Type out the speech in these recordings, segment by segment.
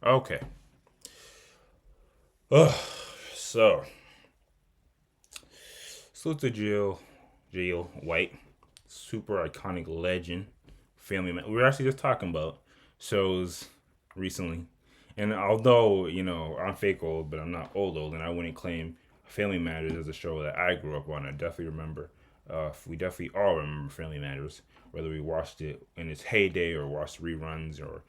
Okay. Ugh. So, salute to Jill White, super iconic legend, family man. We were actually just talking about shows recently, and although I'm fake old, but I'm not old, and I wouldn't claim Family Matters as a show that I grew up on. I definitely remember. We definitely all remember Family Matters, whether we watched it in its heyday or watched reruns or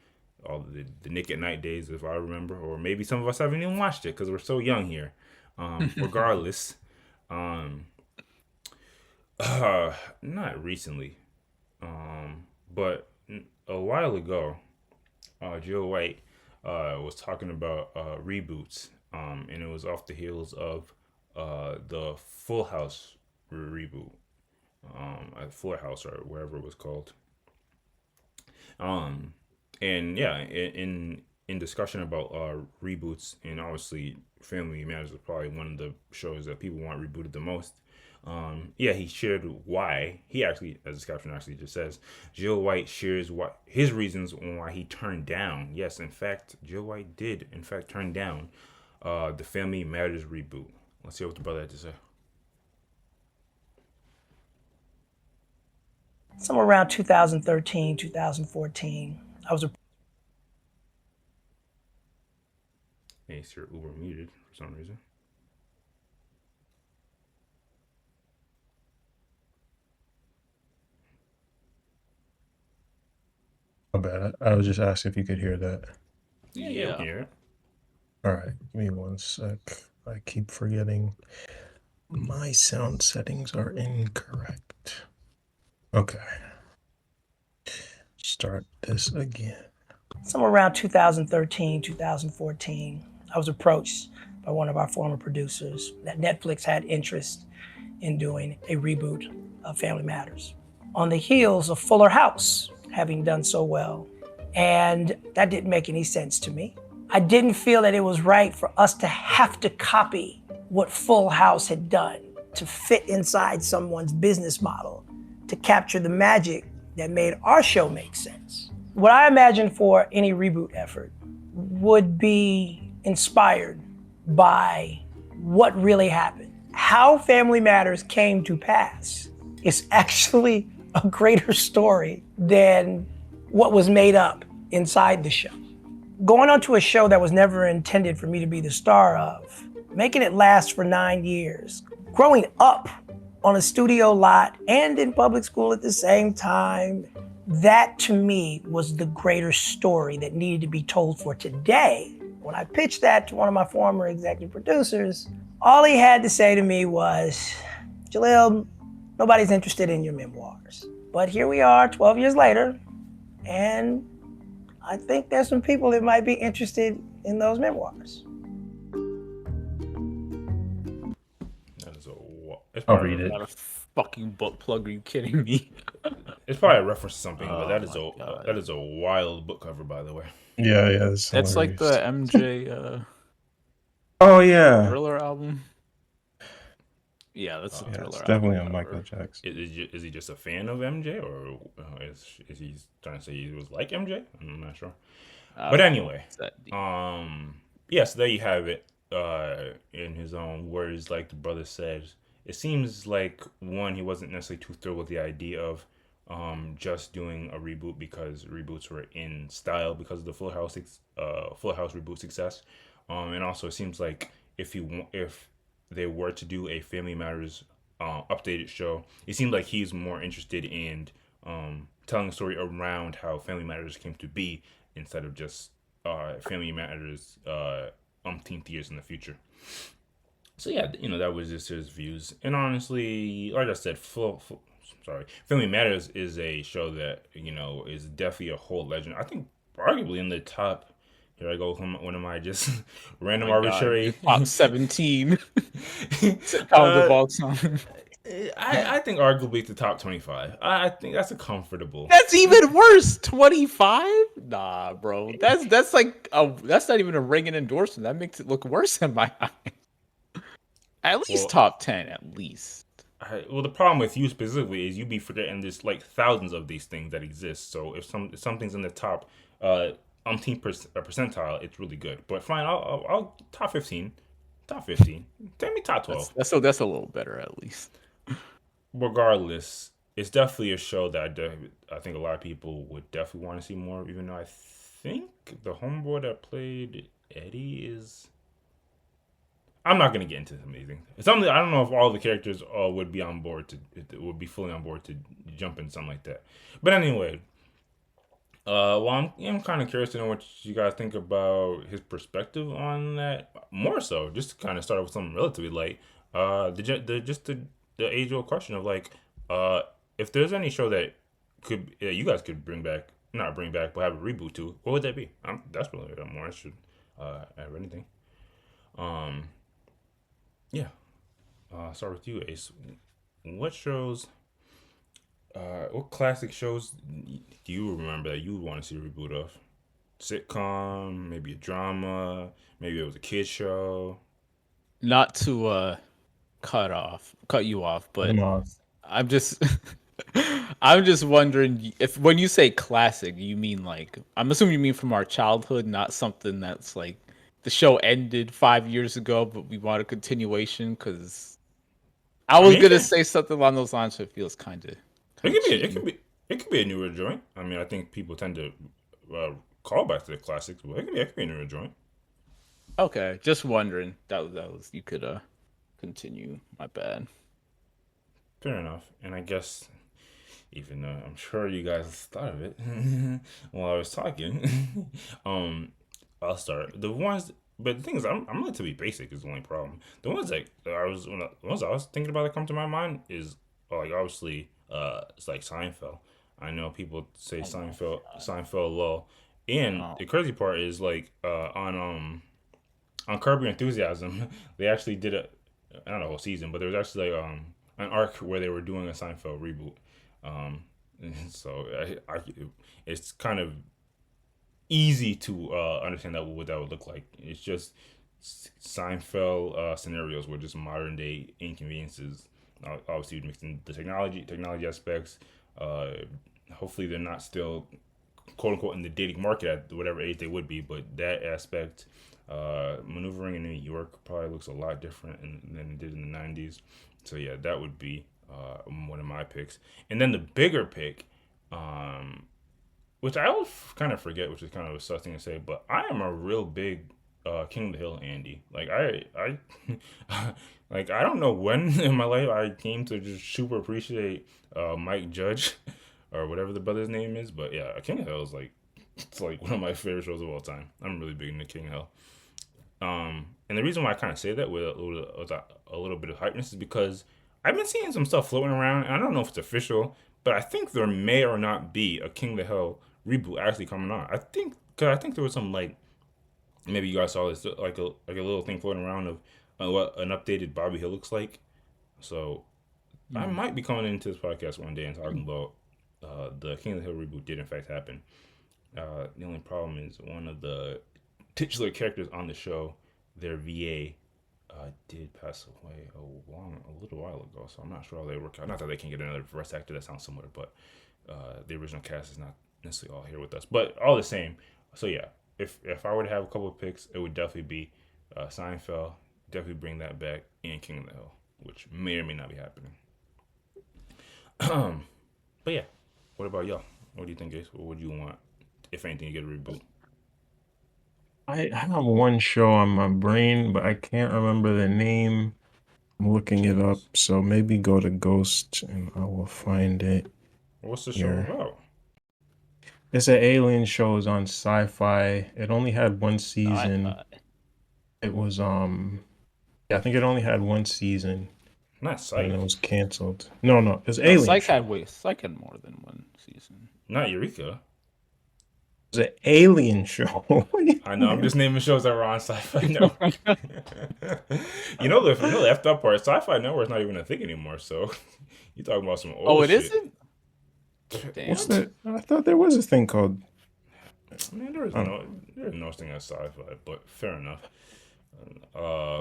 all the Nick at Night days, if I remember, or maybe some of us haven't even watched it because we're so young here. Regardless, um, not recently, but a while ago, Jill White was talking about reboots, and it was off the heels of the Full House reboot, at Fuller House or wherever it was called. Um, and yeah, in discussion about reboots, and obviously Family Matters is probably one of the shows that people want rebooted the most. Yeah, he shared why he actually, as his caption actually just says, Jill White shares what his reasons on why he turned down. Yes, in fact, Jill White did in fact turn down the Family Matters reboot. Let's see what the brother had to say. Somewhere around 2013, 2014, I was Hey, sir, Uber muted for some reason. My bad. I was just asking if you could hear that. Yeah, we can Yeah. hear it. All right, give me one sec. I keep forgetting my sound settings are incorrect. Okay. Start this again. somewhere around 2013, 2014. I was approached by one of our former producers that Netflix had interest in doing a reboot of Family Matters on the heels of Fuller House having done so well. And that didn't make any sense to me. I didn't feel that it was right for us to have to copy what Full House had done to fit inside someone's business model to capture the magic that made our show make sense. What I imagine for any reboot effort would be inspired by what really happened. How Family Matters came to pass is actually a greater story than what was made up inside the show. Going onto a show that was never intended for me to be the star of, making it last for 9 years, growing up on a studio lot and in public school at the same time, that to me was the greater story that needed to be told for today. When I pitched that to one of my former executive producers, all he had to say to me was, Jaleel, nobody's interested in your memoirs. But here we are 12 years later, and I think there's some people that might be interested in those memoirs. That is a. It's I'll probably read it. Not a fucking book plug. Are you kidding me? it's probably a reference to something, but Oh that is my god. that is a wild book cover, by the way. Yeah, it's That's like hilarious. the MJ Oh yeah. Thriller album. Yeah, that's a Yeah, it's Thriller definitely a album Michael cover. Jackson. Is he just a fan of MJ, or is he trying to say he was like MJ? I'm not sure. I But don't know. anyway, It's that deep. yes, there you have it. In his own words, like the brother said, it seems like one, he wasn't necessarily too thrilled with the idea of just doing a reboot because reboots were in style because of the Full House reboot success. And also it seems like if they were to do a Family Matters updated show, it seemed like he's more interested in telling a story around how Family Matters came to be instead of just Family Matters umpteenth years in the future. So yeah, that was just his views. And honestly, like I said, Family Matters is a show that is definitely a whole legend. I think arguably in the top. Here I go. One of my just Oh random my god. arbitrary. Top 17 sitcoms of uh, all time. I think arguably the top 25. I think that's a comfortable. That's even worse. 25? Nah, bro. That's like that's not even a ringing endorsement. That makes it look worse in my eyes. At least Well, top 10, at least. well, the problem with you specifically is you be forgetting there's like thousands of these things that exist. So if something's in the top umpteen percentile, it's really good. But fine, I'll top 15, top 15. Take me top 12. That's a little better at least. Regardless, it's definitely a show that I think a lot of people would definitely want to see more. Even though I think the homeboy that played Eddie is. I'm not gonna get into some of these things. It's something I don't know if all the characters would be on board would be fully on board to jump in something like that. But anyway, well, I'm kind of curious to know what you guys think about his perspective on that. More so, just to kind of start with something relatively light. The age old question of like, uh, if there's any show that you guys could bring back, not bring back, but have a reboot to, what would that be? That's really what I'm more interested. Of anything. Um, yeah. Start with you, Ace. What shows? What classic shows do you remember that you would want to see a reboot of? Sitcom, maybe a drama, maybe it was a kid show. Not to cut you off, but No, I'm just I'm just wondering if when you say classic, you mean like I'm assuming you mean from our childhood, not something that's like the show ended 5 years ago, but we want a continuation. Because I I was mean, gonna say something along those lines, so it feels it kind of could be, it could cheating. be, it could be a newer joint. I mean, I think people tend to call back to the classics, but it could be a newer joint. Okay, just wondering. That was you could continue. My bad. Fair enough. And I guess even though I'm sure you guys thought of it while I was talking, um, I'll start. The ones, but the thing is, I'm relatively basic. Is the only problem. The ones that the ones I was thinking about that come to my mind is like obviously, it's like Seinfeld. I know people say Oh my god. Seinfeld low, and Oh, the crazy part is like on Curb Your Enthusiasm, they actually did a not a whole season, but there was actually like, an arc where they were doing a Seinfeld reboot. Um, so it's kind of easy to understand that what that would look like. It's just Seinfeld scenarios where just modern day inconveniences. Obviously, mixing the technology aspects. Uh, Hopefully, they're not still quote unquote in the dating market at whatever age they would be, but that aspect, maneuvering in New York probably looks a lot different than it did in the '90s. So yeah, that would be one of my picks. And then the bigger pick, um, which I always kind of forget, which is kind of a sus thing to say, but I am a real big King of the Hill Andy. Like I don't know when in my life I came to just super appreciate Mike Judge or whatever the brother's name is, but yeah, King of the Hill is like it's like one of my favorite shows of all time. I'm really big into King of the Hill. And the reason why I kind of say that with a little bit of hypeness is because I've been seeing some stuff floating around, and I don't know if it's official, but I think there may or not be a King of the Hill reboot actually coming on. I think there was some like maybe you guys saw this like a little thing floating around of what an updated Bobby Hill looks like. So I mm. might be coming into this podcast one day and talking about the King of the Hill reboot did in fact happen. The only problem is one of the titular characters on the show, their VA, did pass away a little while ago. So I'm not sure how they work out. Not that they can get another voice actor that sounds similar, but the original cast is not necessarily all here with us. But all the same, so yeah, if I were to have a couple of picks, it would definitely be Seinfeld. Definitely bring that back, and King of the Hill, which may or may not be happening. But yeah, what about y'all? What do you think, Ace? What would you want, if anything, to get a reboot? I have one show on my brain, but I can't remember the name. I'm looking it up, so maybe go to Ghost and I will find it What's the show here. about? It's an alien show. It's on Sci-Fi. It only had one No, I season. thought. It was yeah, I think it only had one season Not and it Psych. was canceled. No, it's No, Alien Show. Psych had more than one season. Not Eureka. It's an Alien Show. What do you I know. I'm mean? just naming shows that were on Sci-Fi Network. You know the effed up part. Sci-Fi Network's not even a thing anymore. So you talking about some Oh, old it shit. isn't? What's Damn. that? I thought there was a thing called. Man, I don't know. there is no thing as Sci-Fi, but fair enough.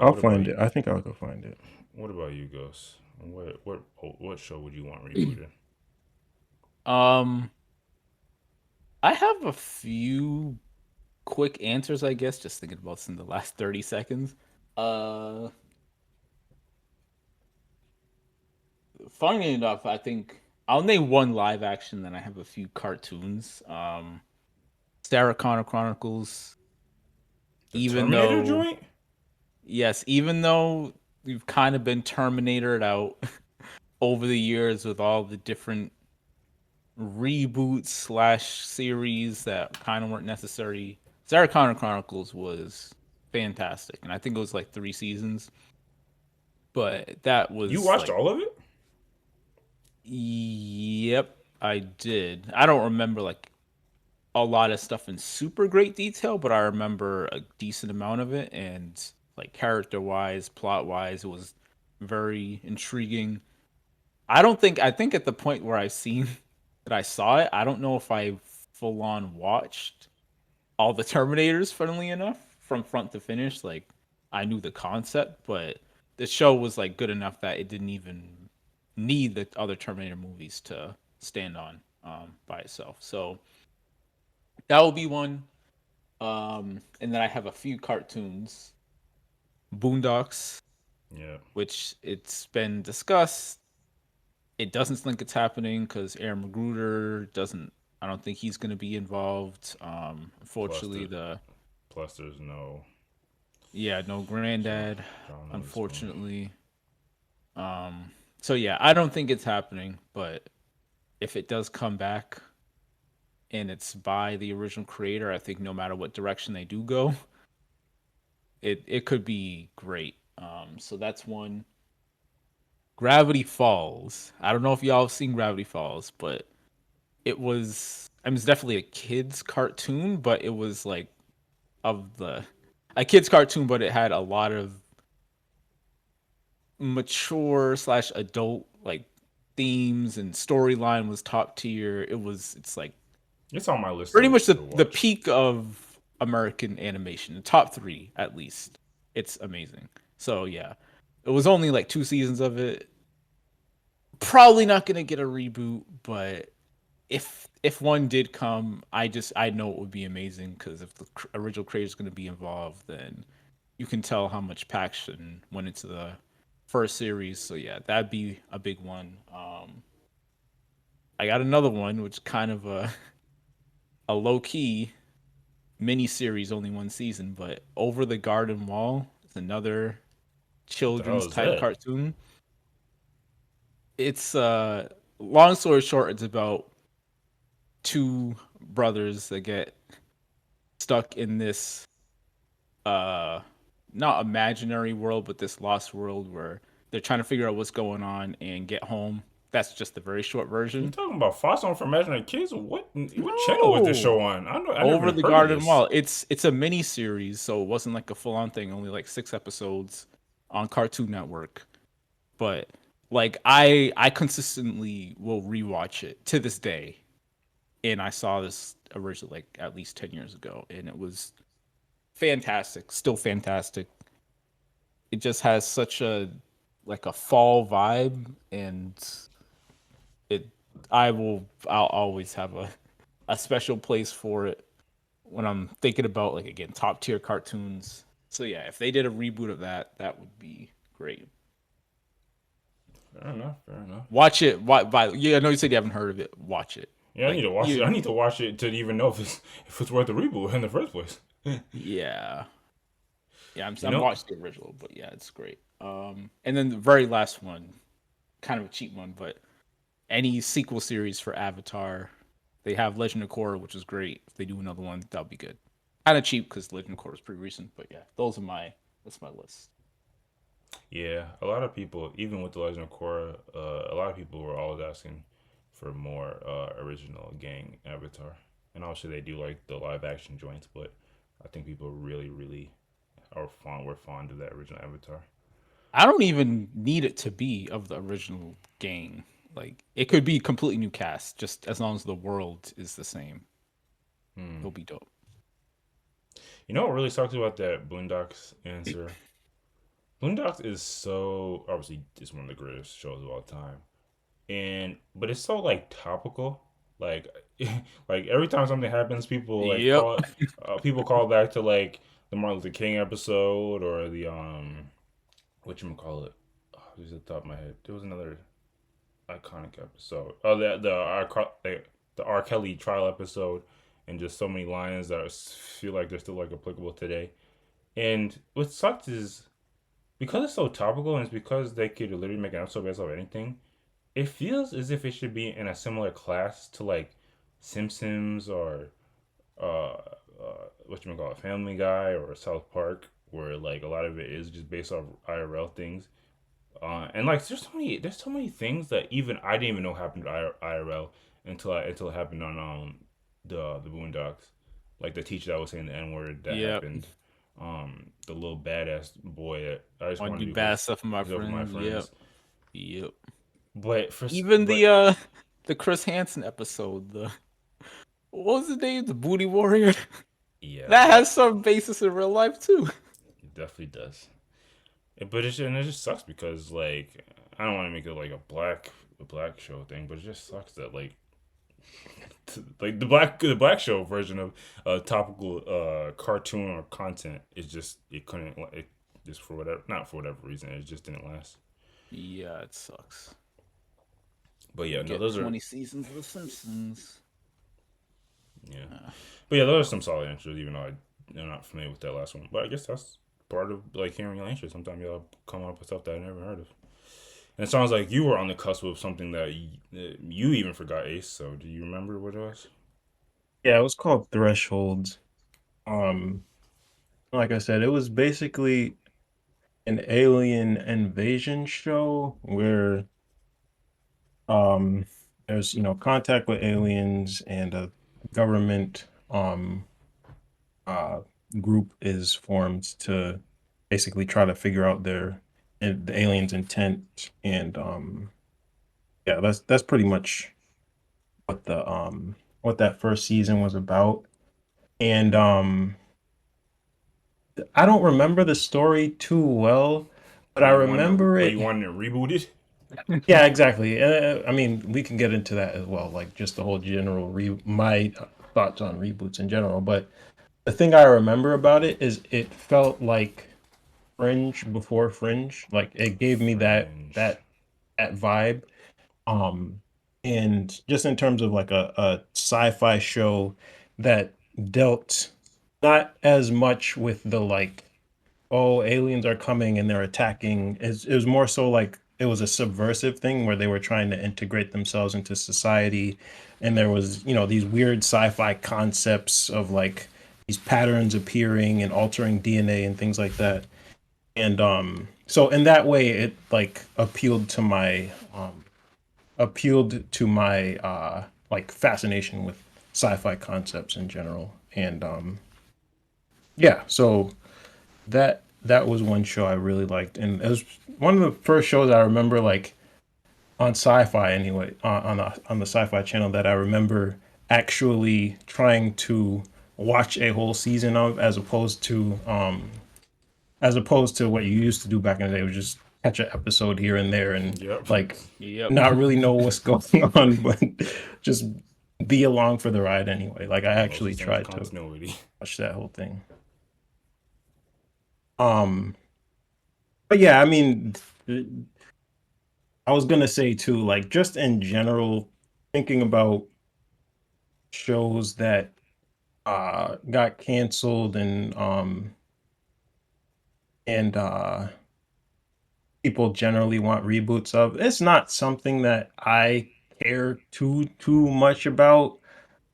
I'll What about find you? it. I think I'll go find it. What about you, Ghost? What show would you want rebooted? Um, I have a few quick answers, I guess. Just thinking about this in the last 30 seconds. Uh, Funny enough, I think I'll name one live action, then I have a few cartoons. Sarah Connor Chronicles. The Even Terminator though, joint. yes, even though we've kind of been Terminated out over the years with all the different reboots slash series that kind of weren't necessary. Sarah Connor Chronicles was fantastic, and I think it was like 3 seasons. But that You was watched like, all of it? yep, I did. I don't remember like a lot of stuff in super great detail, but I remember a decent amount of it, and like character wise, plot wise, it was very intriguing. I think at the point where I've seen that I saw it, I don't know if I full on watched all the Terminators, funnily enough, from front to finish. Like I knew the concept, but the show was like good enough that it didn't even need the other Terminator movies to stand on by itself. So that will be one. And then I have a few cartoons. Boondocks, Yeah. which it's been discussed. It doesn't think it's happening because Aaron Magruder doesn't. I don't think he's going to be involved. Plus, Unfortunately, there's no yeah, no John granddad. John Witherspoon. Unfortunately, so yeah, I don't think it's happening. But if it does come back and it's by the original creator, I think no matter what direction they do go, it could be great. So that's one. Gravity Falls. I don't know if y'all have seen Gravity Falls, but it was. I mean, it's definitely a kids cartoon, but it was like of the a kids cartoon, but it had a lot of mature slash adult like themes and storyline was top tier. It's like It's on my list pretty to much the watch. peak of American animation, the top three at least. It's amazing. So yeah, it was only like 2 seasons of it. Probably not gonna get a reboot, but if one did come, I know it would be amazing because if the original creator is gonna be involved, then you can tell how much passion went into the first series. So yeah, that'd be a big one. I got another one, which kind of a low key mini series, only 1 season, but Over the Garden Wall is another What the hell children's is type that? cartoon. It's long story short, it's about two brothers that get stuck in this uh not imaginary world but this lost world where they're trying to figure out what's going on and get home. That's just the very short You version. talking about Fox on for Imaginary Kids? What channel was this No. show on? I never Over even the heard of Garden this. Wall. It's a mini series, so it wasn't like a full on thing, only like 6 episodes on Cartoon Network. But like I consistently will rewatch it to this day. And I saw this originally like at least 10 years ago and it was fantastic, still fantastic. It just has such a like a fall vibe, and it I'll always have a special place for it when I'm thinking about like again top tier cartoons. So yeah, if they did a reboot of that, that would be great. Fair enough. Fair enough. Watch it. Yeah, I know you said you haven't heard of it. Watch it. Yeah, I need Like to watch it. I you, need to watch it to even know if it's worth a reboot in the first place. yeah, yeah. You I'm know? watching the original, but yeah, it's great. And then the very last one, kind of a cheap one, but any sequel series for Avatar. They have Legend of Korra, which is great. If they do another one, that'll be good. Kind of cheap because Legend of Korra is pretty recent, but yeah, that's my list. Yeah, a lot of people, even with the Legend of Korra, a lot of people were always asking for more original gang Avatar. And obviously they do like the live action joints, but I think people really were fond of that original Avatar. I don't even need it to be of the original gang. Like it could be completely new cast, just as long as the world is the same. It'll Hmm. be dope. You know what really sucks about that Boondocks answer? Boondocks is so obviously it's one of the greatest shows of all time, and but it's so like topical. Like, like every time something happens, Yep. people call back to like the Martin Luther King episode or the what you call it. Oh, just at the top of my head, there was another iconic episode. Oh, the R. Kelly trial episode, and just so many lines that feel like they're still like applicable today. And what sucks is because it's so topical, and it's because they could literally make an episode based off anything. It feels as if it should be in a similar class to like Simpsons or uh, what you call it, Family Guy or South Park, where like a lot of it is just based off IRL things. And like there's so many things that even I didn't even know happened to IRL until it happened on the Boondocks. Like the teacher that was saying the N word that Yep. happened. The little badass boy that I just Want want to to do do bad stuff with my his over my friends. Yep. friends. Yep. But Even but the Chris Hansen episode, the what was his name? The Booty Warrior. yeah, That that has some basis in real life too. it definitely does. But it just sucks because like I don't want to make it like a black show thing, but it just sucks that like like the black show version of topical cartoon or content is just it couldn't it just for whatever not for whatever reason it just didn't last. Yeah, it sucks. But yeah, no, Get those are 20 seasons of The Simpsons. yeah, but yeah, those are some solid answers. Even though I'm not familiar with that last one, but I guess that's part of like hearing your answers. Sometimes y'all come up with stuff that I never heard of. And it sounds like you were on the cusp of something that you even forgot, Ace. So do you remember what it was? Yeah, it was called Threshold. Um, like I said, it was basically an alien invasion show where um there's contact with aliens and a government uh group is formed to basically try to figure out the aliens' intent. And yeah, that's pretty much what that first season was about. And I don't remember the story too well, but I remember But it. you wanted it rebooted? Yeah, exactly. I mean, we can get into that as well, like just the whole my thoughts on reboots in general. But the thing I remember about it is it felt like Fringe before Fringe. Like it gave me Fringe. that vibe. Um, and just in terms of like a sci-fi show that dealt not as much with the like, oh, aliens are coming and they're attacking. It was more so like it was a subversive thing where they were trying to integrate themselves into society. And there was, these weird sci-fi concepts of like these patterns appearing and altering DNA and things like that. And so in that way it like appealed to my like fascination with sci-fi concepts in general. And yeah, so that was one show I really liked, and it was one of the first shows I remember like on sci-fi anyway, on the sci-fi channel, that I remember actually trying to watch a whole season of, as opposed to what you used to do back in the day, was just catch an episode here and there and Yep. like Yep. not really know what's going on, but just be along for the ride anyway. Like I actually Closest thing to tried to continuity. watch that whole thing. Um, but yeah, I mean, I was gonna say too, like just in general, thinking about shows that got canceled and people generally want reboots of. It's not something that I care too much about.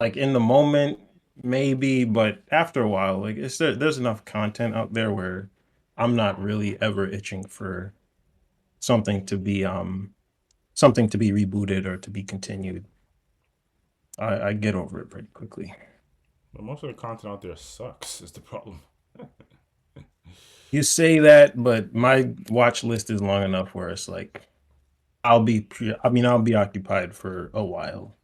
Like in the moment, maybe, but after a while, like there's enough content out there where I'm not really ever itching for something to be something to be rebooted or to be continued. I get over it pretty quickly. But most of the content out there sucks. Is the problem. You say that, but my watch list is long enough where it's like I'll be occupied for a while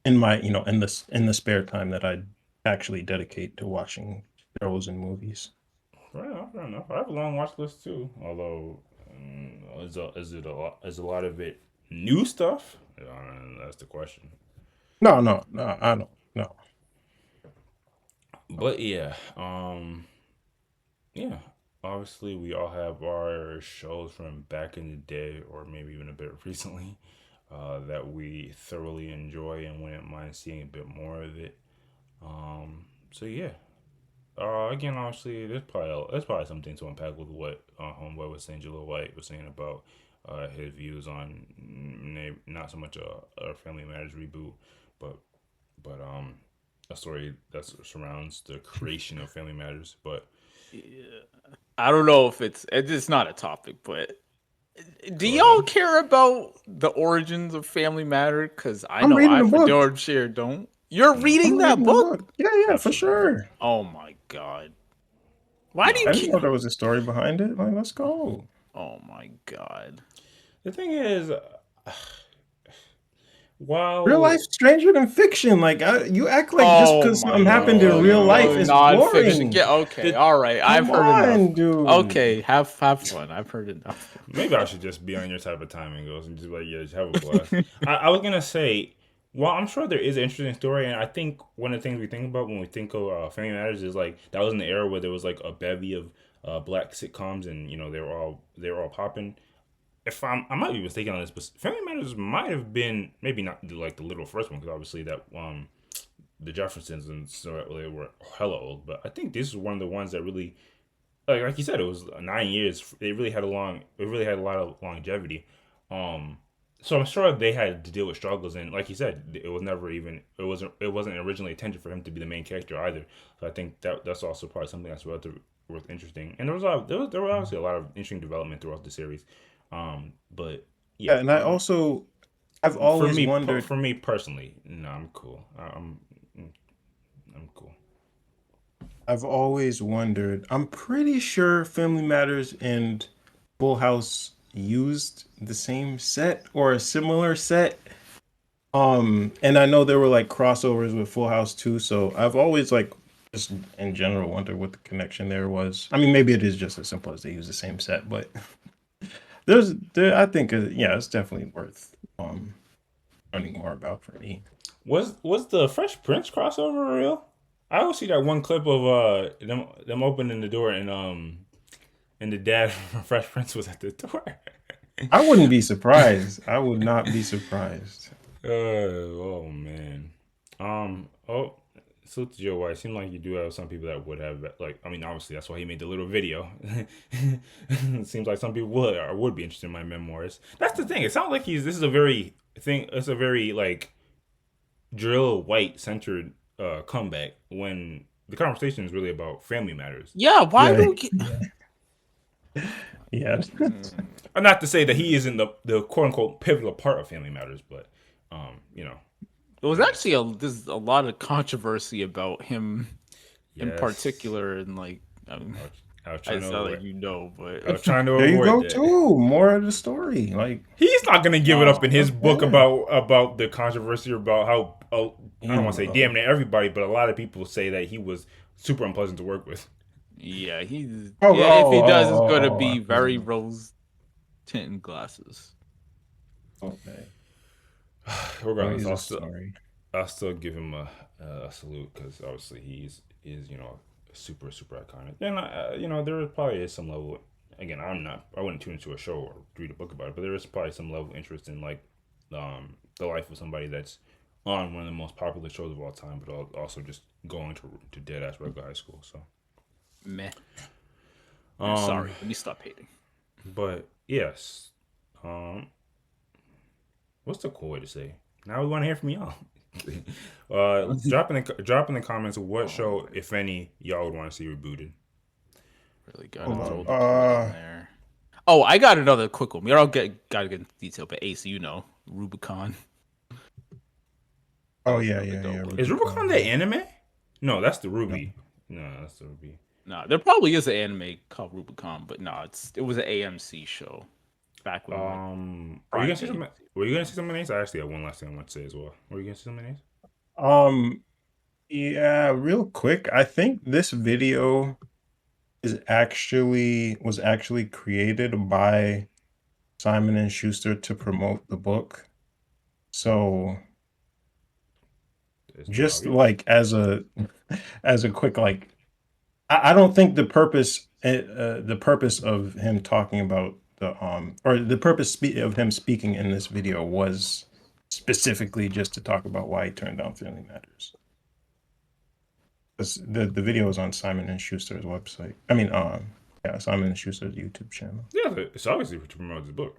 in my, in the spare time that I actually dedicate to watching shows and movies. Fair enough. Fair enough. I have a long watch list too. Although, is a lot of it new stuff? That's the question. No, no, no, I don't. No. But yeah, yeah. Obviously, we all have our shows from back in the day, or maybe even a bit recently, that we thoroughly enjoy and wouldn't mind seeing a bit more of it. So yeah. Again, obviously, there's probably something to unpack with what Homeboy was saying. Jaleel White was saying about his views on not so much a Family Matters reboot, but but a story that surrounds the creation of Family Matters. But I don't know if it's not a topic, but do go y'all ahead. care about the origins of Family Matter? Because I I'm know reading I the for book. darn sure don't. You're No, reading I'm that reading the book? book. Yeah, yeah, for absolutely not. sure. Oh my god! Why do No. you I didn't know care? there was a story behind it. Like, let's go. Oh my god! The thing is, Real life while stranger than fiction. Like you act like just Oh because my something happened in no, god! real no, life No is non-fiction. boring. Yeah, okay, the all right. I've Come heard enough. on, dude. Okay, have fun. I've heard enough. maybe I should just be on your type of timing goes and just be like, yeah, just have a blast. I was gonna say, well, I'm sure there is an interesting story, and I think one of the things we think about when we think of Family Matters is like that was in the era where there was like a bevy of black sitcoms, and you know they were all popping. If I might be mistaken on this, but Family Matters might have been maybe not like the literal first one because obviously that the Jeffersons and so they were hella old, but I think this is one of the ones that really like you said, it was 9 years. It really had a long. It really had a lot of longevity. Um, so I'm sure they had to deal with struggles, and like you said, it was never even. It wasn't originally intended for him to be the main character either. So I think that's also probably something that's worth interesting. And there was a lot. There was obviously a lot of interesting development throughout the series. But yeah. Yeah, and I've always wondered. For me personally, no, I'm cool. I'm cool. I've always wondered. I'm pretty sure Family Matters and Full House used the same set or a similar set. And I know there were like crossovers with Full House too, so I've always like just in general wondered what the connection there was. I mean, maybe it is just as simple as they use the same set, but I think yeah, it's definitely worth learning more about for me. Was the Fresh Prince crossover real? I always see that one clip of them opening the door and the dad from Fresh Prince was at the door. I wouldn't be surprised. I would not be surprised. Oh man. Oh, so to Joe White, seems like you do have some people that would have like. I mean, obviously that's why he made the little video. It seems like some people would be interested in my memoirs. That's the thing. It sounds like he's. This is a very thing. It's a very like drill white centered comeback when the conversation is really about family matters. Yeah, why Yeah, do we? yeah. Not to say that he isn't the quote unquote pivotal part of family matters, but you know, There was yes, actually there's a lot of controversy about him in yes. particular, and like I was I trying to sound like avoid. you know, I but was trying to There you avoid go that. too. More of the story. Like, He's not gonna give it up in his book okay. about the controversy about how I don't want to say Oh, damn near everybody, but a lot of people say that he was super unpleasant to work with. yeah, oh, yeah. If he oh, does, it's oh, gonna I be see. very rose tinted glasses. Okay. So Regardless, he's a story. I'll still give him a salute because obviously he's super iconic. And there probably is some level. Again, I wouldn't tune into a show or read a book about it, but there is probably some level of interest in like the life of somebody that's on one of the most popular shows of all time, but also just going to dead ass regular high school. So, Meh. um, Sorry, let me stop hating. but yes, um, what's the cool way to say? Now we want to hear from y'all. Drop in the comments what Oh show, Lord, if any, y'all would want to see rebooted. really gotta Hold throw on. the plug in there. Oh, I got another quick one. We all gotta get into detail, but Ace, you know, Rubicon. That Oh was yeah, really yeah, yeah. dope. Is Rubicon Rubicon. the Yeah. anime? No, that's the No. Ruby. No, that's the Ruby. Nah, there probably is an anime called Rubicon, but no, it was an AMC show back when like Are you gonna Prime say something? AMC. Were you gonna say something nice? I actually have one last thing I want to say as well. Were you gonna say something nice? Um. Yeah. Real quick, I think this video was actually created by Simon and Schuster to promote the book. So It's too Just obvious. like as a quick like, I don't think the purpose of him talking about or the of him speaking in this video was specifically just to talk about why he turned down Family Matters. 'Cause the video is on Simon and Schuster's website. I mean, yeah, Simon and Schuster's YouTube channel. Yeah, it's obviously to promote his book.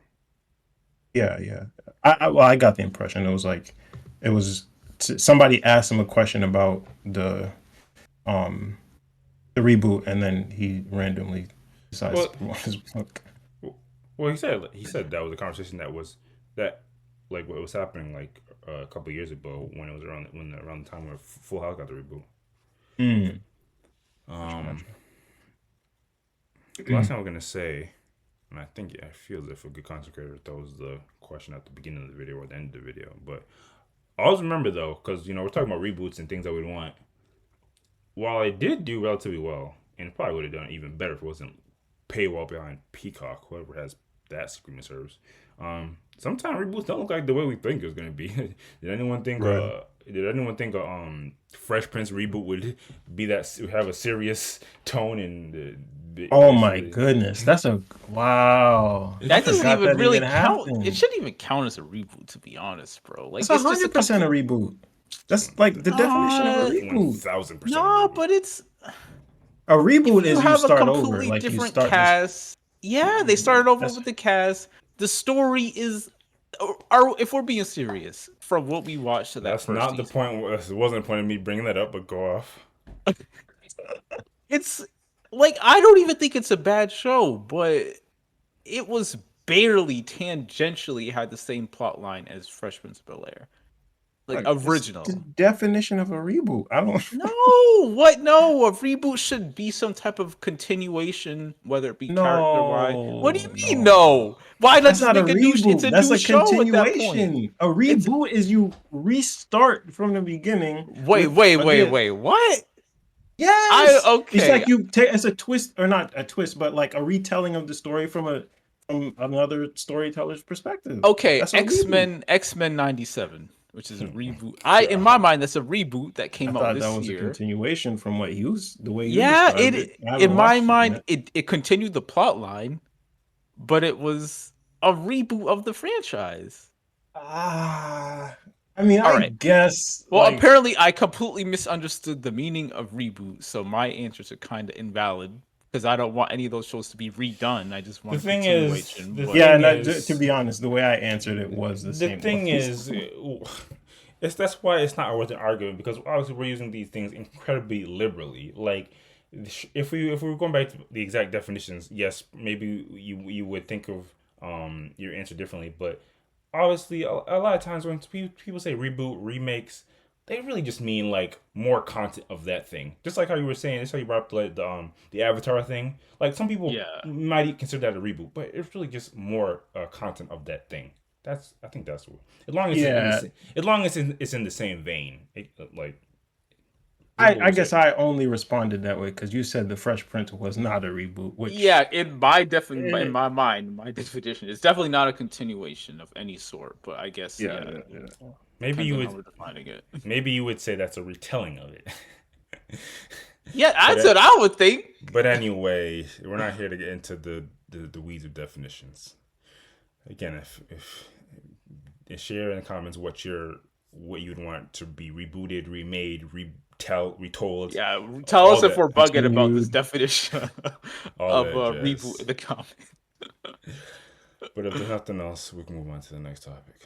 Yeah, yeah. Well, I got the impression it was somebody asked him a question about um the reboot, and then he randomly decides to Well, promote his book. well, he said that was a conversation that like what was happening like a couple of years ago when it was around the time where Full House got the reboot. Mm. Um, the last thing I was gonna say, and I feel as if a good content creator throws the question at the beginning of the video or the end of the video, but I always remember though, because we're talking about reboots and things that we want. While I did do relatively well, and probably would have done even better if it wasn't paywall behind Peacock, whoever has that streaming service. Sometimes reboots don't look like the way we think it's gonna be. Did anyone think? Right. Did anyone think Fresh Prince reboot would have a serious tone and Oh my goodness, that's a wow. I That doesn't forgot even that really even count. It happened. shouldn't even count as a reboot, to be honest, bro. Like It's it's just a 100% a reboot. That's like the definition of a reboot. 1000%. no, but it's A reboot if you is you have a start over, completely like you different start. cast. Yeah, they started over That's with the cast. The story is, or if we're being serious, from what we watched to that That's first not the season, point. It wasn't the point of me bringing that up, but go off. it's like I don't even think it's a bad show, but it was barely tangentially had the same plot line as Fresh Prince of Bel-Air. Like it's original. the definition of a reboot. I don't. No, what? No, a reboot should be some type of continuation, whether it be character wise. What do you mean, no? Why not That's just not a make a new? It's reboot. a That's new a show at that point. continuation. A reboot is you restart from the beginning. Wait, with- wait, again- wait, wait. What? Yes. Okay. It's like you take it's a twist, or not a twist, but like a retelling of the story from another storyteller's perspective. Okay, That's a reboot. X-Men 97, which is a reboot. In my mind, that's a reboot that I came out thought this that was a year. continuation from the way you Yeah, described it. I haven't in my watched it mind, yet. it continued the plot line, but it was a reboot of the franchise. I mean, All I right. guess. Well, like, apparently, I completely misunderstood the meaning of reboot, so my answers are kind of invalid because I don't want any of those shows to be redone. I just want The a thing is, continuation. the but- thing yeah, and is- to be honest, the way I answered it was the same. The thing way. is, that's why it's not worth an argument, because obviously we're using these things incredibly liberally. Like, if we were going back to the exact definitions, yes, maybe you would think of your answer differently, but obviously a lot of times when people say reboot, remakes, they really just mean like more content of that thing. Just like how you were saying, that's how you brought up like the Avatar thing. Like some people might consider that a reboot, but it's really just more content of that thing. I think that's what. As long as it's in the same vein, like. I guess I only responded that way because you said the Fresh Prince was not a reboot. Which Yeah, in my mind, my definition, it's definitely not a continuation of any sort. But I guess yeah. Maybe you depends on would how we're defining it. Maybe you would say that's a retelling of it. Yeah, that's what I would think. But anyway, we're not here to get into the weeds of definitions. Again, if share in the comments what you'd want to be rebooted, remade, retold. Yeah, tell us if that. we're bugging about this definition All of that jazz. reboot in the comments. But if there's nothing else, we can move on to the next topic.